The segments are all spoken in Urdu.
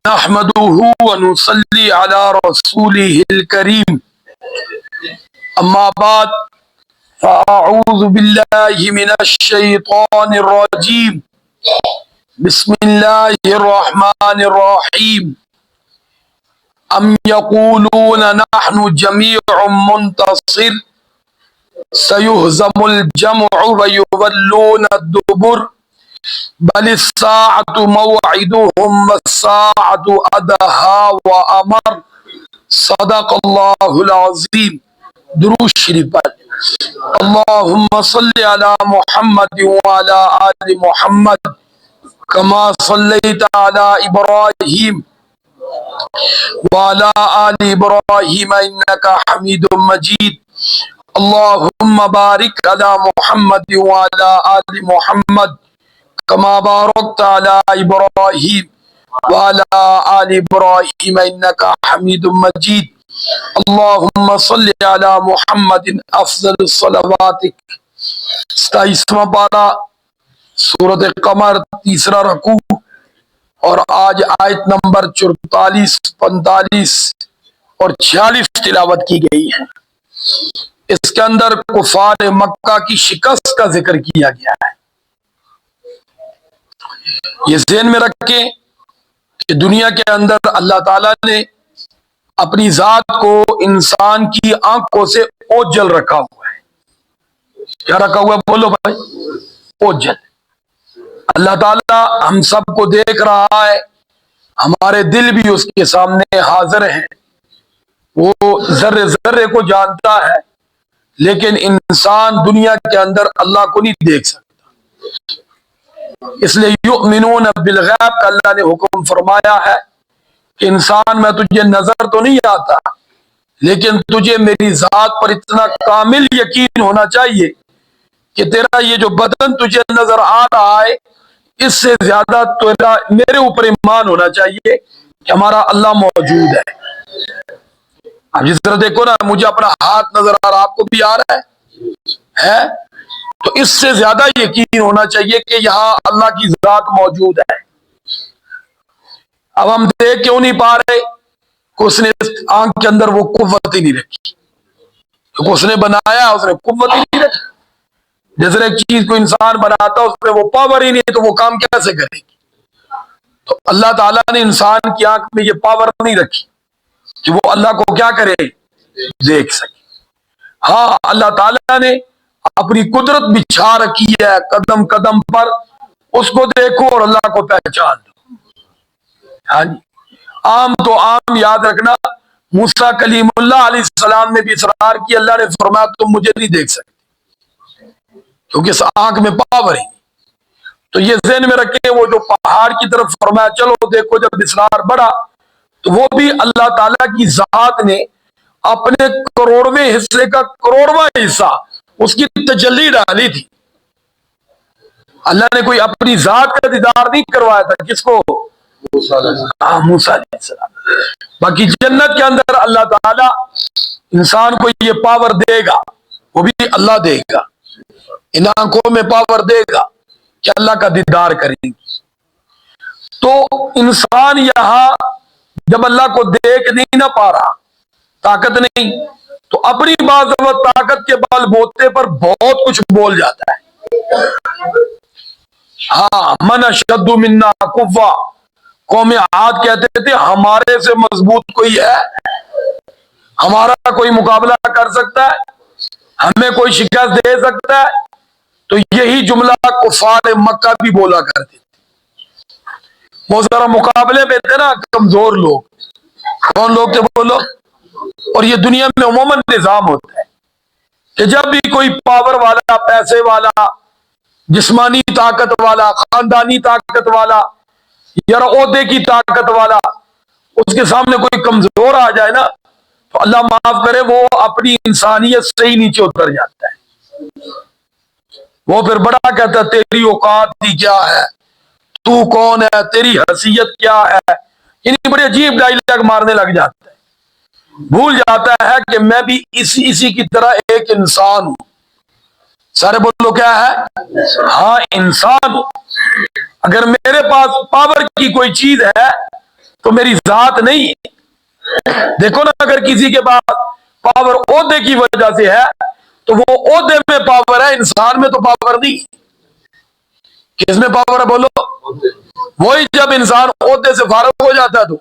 نحمده ونصلي على رسوله الكريم أما بعد فأعوذ بالله من الشيطان الرجيم بسم الله الرحمن الرحيم أم يقولون نحن جميع منتصر سيهزم الجمع ويولون الدبر بل الساعة موعدهم والساعة أدهى وأمر صدق الله العظيم. درود شریف پڑھ. اللهم صل على محمد وعلى آل محمد كما صليت على إبراهيم وعلى آل إبراهيم إنك حميد مجيد. اللهم بارك على محمد وعلى آل محمد كما باركت على إبراهيم وعلى آل إبراهيم إنك حميد مجيد. اللهم صل على محمد افضل الصلوات. 27واں پارہ سورۃ قمر، تیسرا رکوع، اور آج آیت نمبر 44، 45 اور 46 تلاوت کی گئی ہے. اس کے اندر کفار مکہ کی شکست کا ذکر کیا گیا ہے. یہ ذہن میں رکھیں کہ دنیا کے اندر اللہ تعالیٰ نے اپنی ذات کو انسان کی آنکھوں سے اوجھل رکھا ہوا ہے. کیا رکھا ہوا ہے؟ بولو بھائی. اوجھل. اللہ تعالیٰ ہم سب کو دیکھ رہا ہے، ہمارے دل بھی اس کے سامنے حاضر ہیں. وہ ذرے ذرے کو جانتا ہے، لیکن انسان دنیا کے اندر اللہ کو نہیں دیکھ سکتا. اس لیے یؤمنون بالغیب کا اللہ نے حکم فرمایا ہے کہ انسان میں تجھے نظر تو نہیں آتا، لیکن تجھے میری ذات پر اتنا کامل یقین ہونا چاہیے کہ تیرا یہ جو بدن تجھے نظر آ رہا ہے، اس سے زیادہ تیرا میرے اوپر ایمان ہونا چاہیے کہ ہمارا اللہ موجود ہے. اب جس طرح دیکھو نا، مجھے اپنا ہاتھ نظر آ رہا، آپ کو بھی آ رہا ہے، تو اس سے زیادہ یقین ہونا چاہیے کہ یہاں اللہ کی ذات موجود ہے. اب ہم دیکھ کیوں نہیں پا رہے کہ اس نے آنکھ کے اندر وہ قوت ہی نہیں رکھی، کیونکہ اس نے بنایا، اس نے قوت ہی نہیں رکھی. جیسے ایک چیز کو انسان بناتا اس پہ وہ پاور ہی نہیں، تو وہ کام کیسے کرے گی؟ تو اللہ تعالیٰ نے انسان کی آنکھ میں یہ پاور نہیں رکھی کہ وہ اللہ کو کیا کرے؟ دیکھ سکے. ہاں، اللہ تعالیٰ نے اپنی قدرت بچھا رکھی ہے، قدم قدم پر اس کو دیکھو اور اللہ کو پہچان دو. ہاں جی، عام تو عام یاد رکھنا. موسیٰ کلیم اللہ علیہ السلام نے بھی اصرار کی، اللہ نے فرمایا تم مجھے نہیں دیکھ سکتے کیونکہ اس آنکھ میں پاور ہے. تو یہ ذہن میں رکھے، وہ جو پہاڑ کی طرف فرمایا چلو دیکھو، جب اصرار بڑھا تو وہ بھی اللہ تعالیٰ کی ذات نے اپنے کروڑویں حصے کا کروڑواں حصہ اس کی تجلی ڈالی تھی. اللہ نے کوئی اپنی ذات کا دیدار نہیں کروایا تھا. کس کو؟ موسیٰ علیہ السلام. باقی جنت کے اندر اللہ تعالیٰ انسان کو یہ پاور دے گا، وہ بھی اللہ دے گا. ان آنکھوں میں پاور دے گا کہ اللہ کا دیدار کریں گی. تو انسان یہاں جب اللہ کو دیکھ نہیں نہ پا رہا، طاقت نہیں، تو اپنی بعض طاقت کے بل بوتے پر بہت کچھ بول جاتا ہے. ہاں، من اشد منا قوہ، قوم عاد کہتے تھے ہمارے سے مضبوط کوئی ہے؟ ہمارا کوئی مقابلہ کر سکتا ہے؟ ہمیں کوئی شکست دے سکتا ہے؟ تو یہی جملہ کفار مکہ بھی بولا کرتے تھے. بہت سارا مقابلے میں تھے نا کمزور لوگ. کون لوگ تھے؟ بولو. اور یہ دنیا میں عموماً نظام ہوتا ہے کہ جب بھی کوئی پاور والا، پیسے والا، جسمانی طاقت والا، خاندانی طاقت والا یا عہدے کی طاقت والا، اس کے سامنے کوئی کمزور آ جائے نا، تو اللہ معاف کرے وہ اپنی انسانیت سے ہی نیچے اتر جاتا ہے. وہ پھر بڑا کہتا ہے تیری اوقات ہی کیا ہے، تو کون ہے، تیری حیثیت کیا ہے. یعنی بڑی عجیب ڈائلاگ مارنے لگ جاتا ہے. بھول جاتا ہے کہ میں بھی اسی کی طرح ایک انسان ہوں. سارے بولو کیا ہے؟ ہاں، انسان ہوں. اگر میرے پاس پاور کی کوئی چیز ہے تو میری ذات نہیں ہے۔ دیکھو نا، اگر کسی کے پاس پاور عہدے کی وجہ سے ہے تو وہ عہدے میں پاور ہے، انسان میں تو پاور نہیں۔ کس میں پاور ہے بولو؟ وہی جب انسان عہدے سے فارغ ہو جاتا ہے تو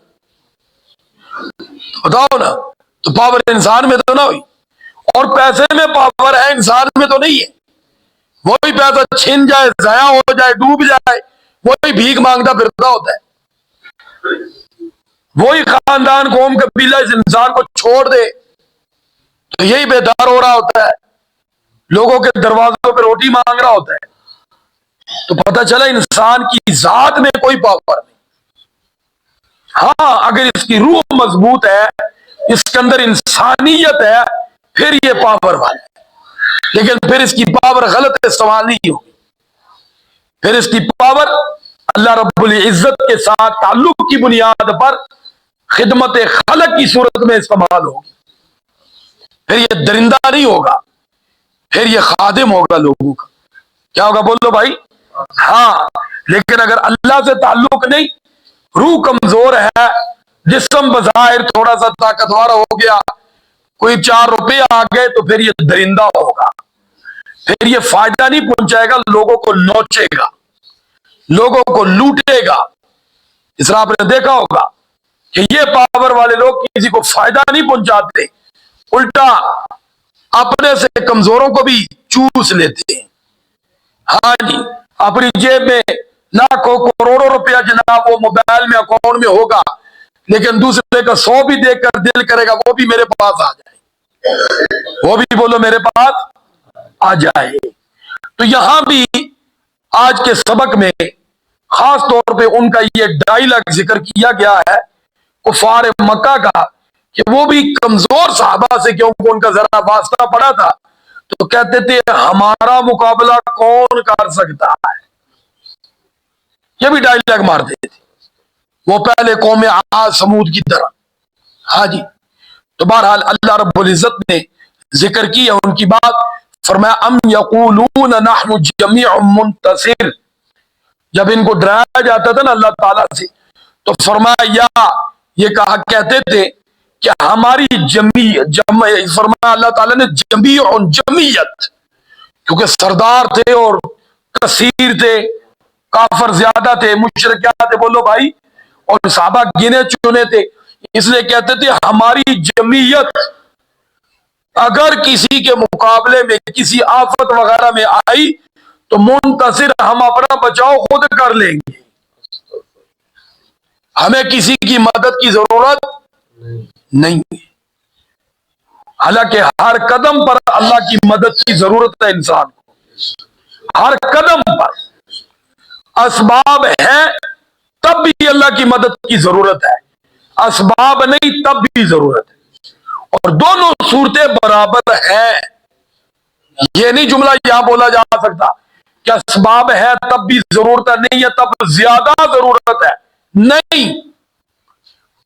بتاؤ نا، تو پاور انسان میں تو نہ ہوئی۔ اور پیسے میں پاور ہے، انسان میں تو نہیں ہے۔ وہی پیسہ چھن جائے، ضائع ہو جائے، ڈوب جائے، وہی بھیک مانگتا پھرتا ہوتا ہے۔ وہی خاندان قوم قبیلہ اس انسان کو چھوڑ دے تو یہی بیدار ہو رہا ہوتا ہے، لوگوں کے دروازوں پہ روٹی مانگ رہا ہوتا ہے۔ تو پتہ چلا انسان کی ذات میں کوئی پاور نہیں۔ ہاں، اگر اس کی روح مضبوط ہے، اس کے اندر انسانیت ہے، پھر یہ پاور والا ہے۔ لیکن پھر اس کی پاور غلط استعمال نہیں ہوگی، پھر اس کی پاور اللہ رب العزت کے ساتھ تعلق کی بنیاد پر خدمت خلق کی صورت میں استعمال ہوگی۔ پھر یہ درندہ نہیں ہوگا، پھر یہ خادم ہوگا لوگوں کا۔ کیا ہوگا بولو بھائی؟ ہاں، لیکن اگر اللہ سے تعلق نہیں، روح کمزور ہے، جسم بظاہر تھوڑا سا طاقتور ہو گیا، کوئی 4 روپے آ گئے، تو پھر یہ درندہ ہوگا، پھر یہ فائدہ نہیں پہنچائے گا، لوگوں کو نوچے گا، لوگوں کو لوٹے گا۔ اس طرح آپ نے دیکھا ہوگا کہ یہ پاور والے لوگ کسی کو فائدہ نہیں پہنچاتے، الٹا اپنے سے کمزوروں کو بھی چوس لیتے ہیں۔ ہاں جی، اپنی جیب میں لاکھوں کروڑوں روپیہ جناب وہ موبائل میں اکاؤنٹ میں ہوگا، لیکن دوسرے کا 100 بھی دیکھ کر دل کرے گا وہ بھی میرے پاس آ جائے، وہ بھی بولو میرے پاس آ جائے۔ تو یہاں بھی آج کے سبق میں خاص طور پہ ان کا یہ ڈائلاگ ذکر کیا گیا ہے کفار مکہ کا، کہ وہ بھی کمزور صحابہ سے کیونکہ ان کا ذرا واسطہ پڑا تھا، تو کہتے تھے ہمارا مقابلہ کون کر سکتا ہے، یہ بھی ڈائلاگ مارتے تھے وہ پہلے قوم عاد سمود کی طرح۔ ہاں جی، تو بہرحال اللہ رب العزت نے ذکر کی ہے ان کی بات، فرمایا ام یقولون نحن جمیع منتصر۔ جب ان کو ڈرایا جاتا تھا نا اللہ تعالیٰ سے، تو فرمایا یا یہ کہا کہتے تھے کہ ہماری فرمایا اللہ تعالیٰ نے جمیع جمیت، کیونکہ سردار تھے اور کثیر تھے، کافر زیادہ تھے، مشرک کیا تھے بولو بھائی، اور صحابہ گنے چنے تھے، اس لیے کہتے تھے ہماری جمعیت اگر کسی کے مقابلے میں کسی آفت وغیرہ میں آئی تو منتصر، ہم اپنا بچاؤ خود کر لیں گے، ہمیں کسی کی مدد کی ضرورت نہیں ہے۔ حالانکہ ہر قدم پر اللہ کی مدد کی ضرورت ہے انسان کو، ہر قدم پر اسباب ہیں تب بھی اللہ کی مدد کی ضرورت ہے، اسباب نہیں تب بھی ضرورت ہے، اور دونوں صورتیں برابر ہیں۔ یہ نہیں جملہ یہاں بولا جا سکتا کہ اسباب ہے تب بھی ضرورت ہے، نہیں ہے تب زیادہ ضرورت ہے، نہیں،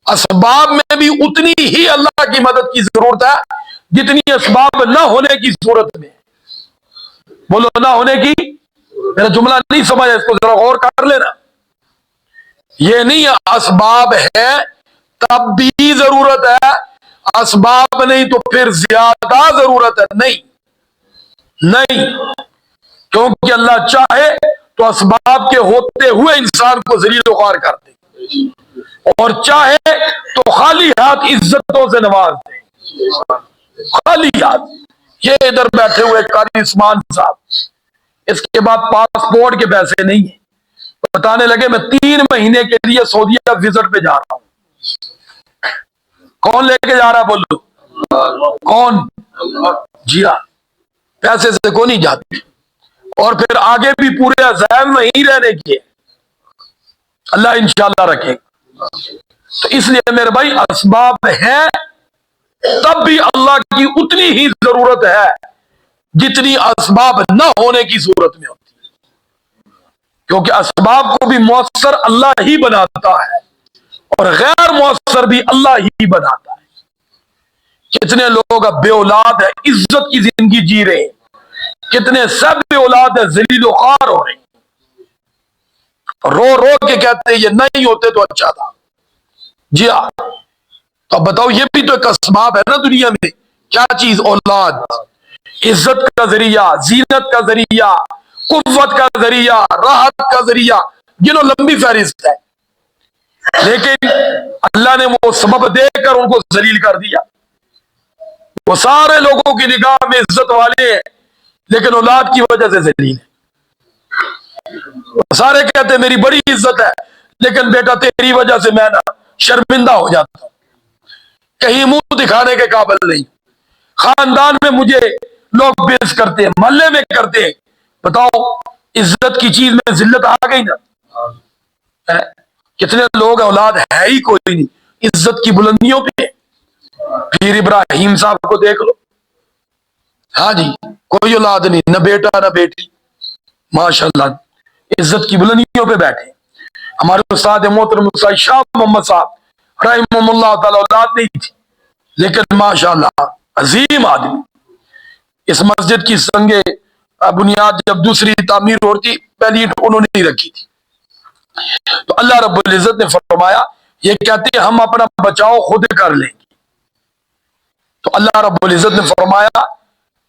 اسباب میں بھی اتنی ہی اللہ کی مدد کی ضرورت ہے جتنی اسباب نہ ہونے کی صورت میں۔ بولو نہ ہونے کی، میرا جملہ نہیں سمجھا، اس کو ذرا غور کر لینا۔ یہ نہیں اسباب ہے تب بھی ضرورت ہے، اسباب نہیں تو پھر زیادہ ضرورت ہے، نہیں نہیں، کیونکہ اللہ چاہے تو اسباب کے ہوتے ہوئے انسان کو ذلیل و خوار کر دے، اور چاہے تو خالی ہاتھ عزتوں سے نواز دے، خالی ہاتھ۔ یہ ادھر بیٹھے ہوئے قاری عثمان صاحب، اس کے بعد پاسپورٹ کے پیسے نہیں ہیں، بتانے لگے میں 3 مہینے کے لیے سعودیہ وزٹ پہ جا رہا ہوں۔ کون لے کے جا رہا بولو؟ کون؟ جی ہاں، پیسے سے کو نہیں جاتی، اور پھر آگے بھی پورے عزائم میں ہی رہنے کی ہے، اللہ انشاءاللہ رکھے۔ تو اس لیے میرے بھائی اسباب ہیں تب بھی اللہ کی اتنی ہی ضرورت ہے جتنی اسباب نہ ہونے کی صورت میں ہوتی ہے، کیونکہ اسباب کو بھی مؤثر اللہ ہی بناتا ہے اور غیر مؤثر بھی اللہ ہی بناتا ہے۔ کتنے لوگ اب بے اولاد ہے، عزت کی زندگی جی رہے ہیں، کتنے سب بے اولاد ہے، ذلیل و خوار ہو رہے ہیں، رو رو کے کہتے ہیں یہ نہیں ہوتے تو اچھا تھا، جی ہاں، تو اب بتاؤ یہ بھی تو ایک اسباب ہے نا دنیا میں. کیا چیز؟ اولاد. عزت کا ذریعہ، زینت کا ذریعہ، قوت کا ذریعہ، راحت کا ذریعہ، جنہوں لمبی فہرست ہے. لیکن اللہ نے وہ سبب دے کر ان کو ذلیل کر دیا. وہ سارے لوگوں کی نگاہ میں عزت والے ہیں لیکن اولاد کی وجہ سے ذلیل ہے. سارے کہتے ہیں میری بڑی عزت ہے لیکن بیٹا تیری وجہ سے میں نا شرمندہ ہو جاتا ہوں، کہیں منہ دکھانے کے قابل نہیں. خاندان میں مجھے لوگ بیز کرتے ہیں، محلے میں کرتے ہیں. بتاؤ عزت کی چیز میں ذلت آ گئی نا. کتنے لوگ اولاد ہے ہی کوئی نہیں، عزت کی بلندیوں پہ. پیر ابراہیم صاحب کو دیکھ لو، ہاں جی، کوئی اولاد نہیں، نہ بیٹا نہ بیٹی، ماشاءاللہ عزت کی بلندیوں پہ بیٹھے. ہمارے استاد محترم استاد شاہ محمد صاحب رحمہ اللہ تعالی اولاد نہیں تھی لیکن ماشاءاللہ عظیم آدمی. اس مسجد کی سنگ بنیاد جب دوسری تعمیر ہوتی پہلی انہوں نے ہی رکھی تھی. تو اللہ رب العزت نے فرمایا یہ کہتے ہیں ہم اپنا بچاؤ خود کر لیں گے. تو اللہ رب العزت نے فرمایا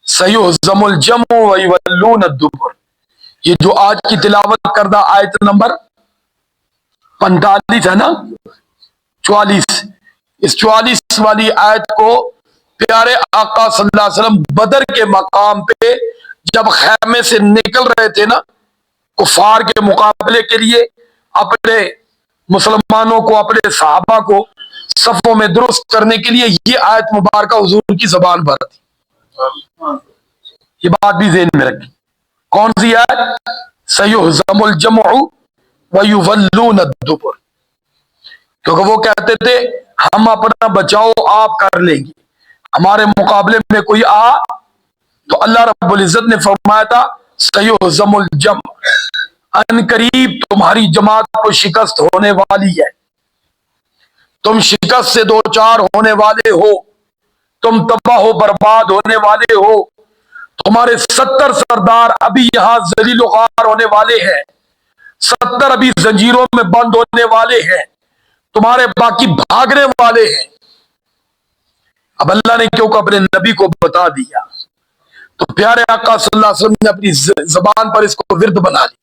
سیہزم الجمع ویولون الدبر. یہ جو آج کی تلاوت کردہ آیت نمبر 45 ہے نا، 44، اس 44 والی آیت کو پیارے آقا صلی اللہ علیہ وسلم بدر کے مقام پہ جب خیمے سے نکل رہے تھے نا کفار کے مقابلے کے لیے، اپنے مسلمانوں کو، اپنے صحابہ کو صفوں میں درست کرنے کے لیے یہ آیت مبارکہ حضور کی زبان پر تھی. یہ بات بھی ذہن میں رکھی. کون سی آیت؟ سیہزم الجمع ویولون الدبر. کیونکہ وہ کہتے تھے ہم اپنا بچاؤ آپ کر لیں گے، ہمارے مقابلے میں کوئی آ. تو اللہ رب العزت نے فرمایا تھا سیہزم الجمع، ان قریب تمہاری جماعت کو شکست ہونے والی ہے، تم شکست سے دو چار ہونے والے ہو، تم تباہ و برباد ہونے والے ہو. تمہارے 70 سردار ابھی یہاں ذلیل و خوار ہونے والے ہیں، 70 ابھی زنجیروں میں بند ہونے والے ہیں، تمہارے باقی بھاگنے والے ہیں. اب اللہ نے کیوں کہ اپنے نبی کو بتا دیا تو پیارے آقا صلی اللہ علیہ وسلم نے اپنی زبان پر اس کو ورد بنا لیا.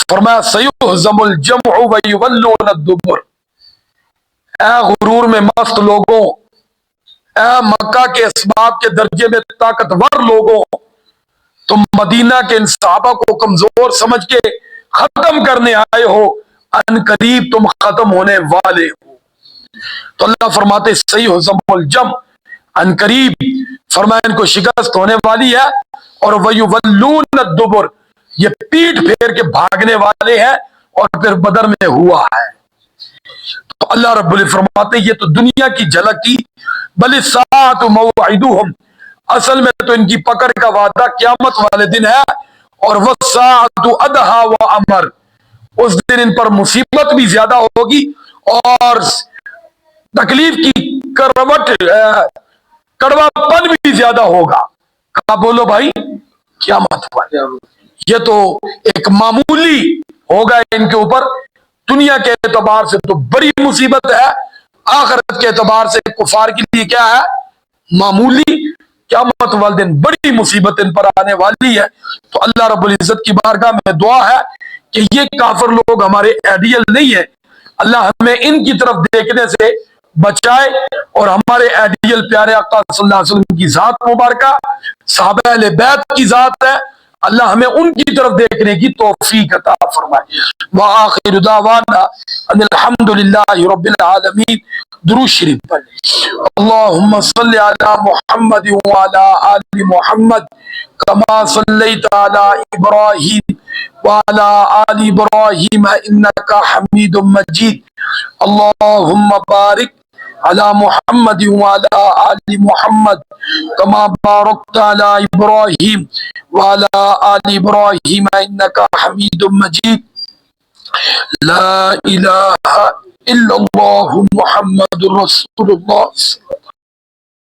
فرمایا سیہزم الجمع ویولون الدبر. اے غرور میں مست لوگوں، اے مکہ کے اسباب کے درجے میں طاقتور لوگوں، تم مدینہ کے ان صحابہ کو کمزور سمجھ کے ختم کرنے آئے ہو، ان قریب تم ختم ہونے والے ہو. تو اللہ فرماتے سیہزم الجمع، ان قریب فرمایا ان کو شکست ہونے والی ہے، اور ویولون الدبر، یہ پیٹ پھیر کے بھاگنے والے ہیں، اور پھر بدر میں ہوا ہے. تو اللہ رب العزت فرماتے یہ تو دنیا کی جھلک تھی، بل الساعۃ موعدہم، اصل میں تو ان کی پکڑ کا وعدہ قیامت والے دن ہے. اور والساعۃ ادہیٰ وامر، اس دن ان پر مصیبت بھی زیادہ ہوگی اور تکلیف کی کڑوا پن بھی زیادہ ہوگا. کہا بولو بھائی قیامت والے، یہ تو ایک معمولی ہوگا ان کے اوپر، دنیا کے اعتبار سے تو بڑی مصیبت ہے، آخرت کے اعتبار سے کفار کے لیے کیا ہے؟ معمولی. قیامت والے دن بڑی مصیبت ان پر آنے والی ہے. تو اللہ رب العزت کی بارگاہ میں دعا ہے کہ یہ کافر لوگ ہمارے آئیڈیل نہیں ہے، اللہ ہمیں ان کی طرف دیکھنے سے بچائے اور ہمارے آئیڈیل پیارے آقا صلی اللہ علیہ وسلم کی ذات مبارکہ، صحابہ اہل بیت کی ذات ہے، اللہ ہمیں ان کی طرف دیکھنے کی توفیق عطا فرمائے. وآخر دعوانا ان الحمد للہ رب العالمین. درود شریف پڑھ. اللہم صلی علی محمد وعلی آل محمد کما صلیت علی ابراہیم وعلی آل ابراہیم انکا حمید مجید. اللہم بارک علی محمد وعلی آل محمد کما بارکت علی ابراہیم وعلی آل ابراہیم انکا حمید مجید. لا الہ الا اللہ محمد رسول اللہ.